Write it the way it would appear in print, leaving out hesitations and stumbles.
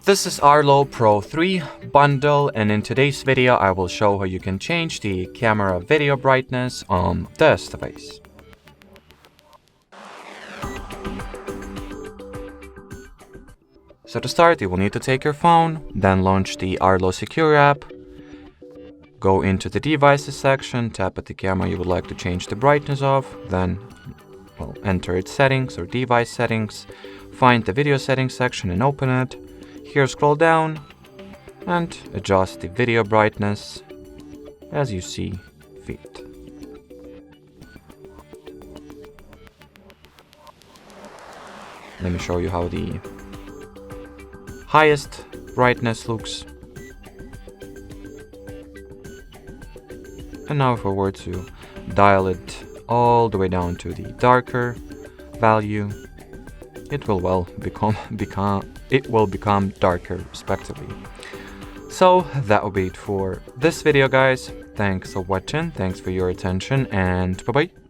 This is ARLO Pro 3 bundle, and in today's video I will show how you can change the camera video brightness on this device. So to start, you will need to take your phone, then launch the ARLO Secure app, go into the devices section, tap at the camera you would like to change the brightness of, then enter its settings or device settings, find the video settings section and open it. Here scroll down and adjust the video brightness as you see fit. Let me show you how the highest brightness looks. And now if I were to dial it all the way down to the darker value, it will become darker respectively. So that will be it for this video, guys. Thanks for watching, thanks for your attention, and bye bye.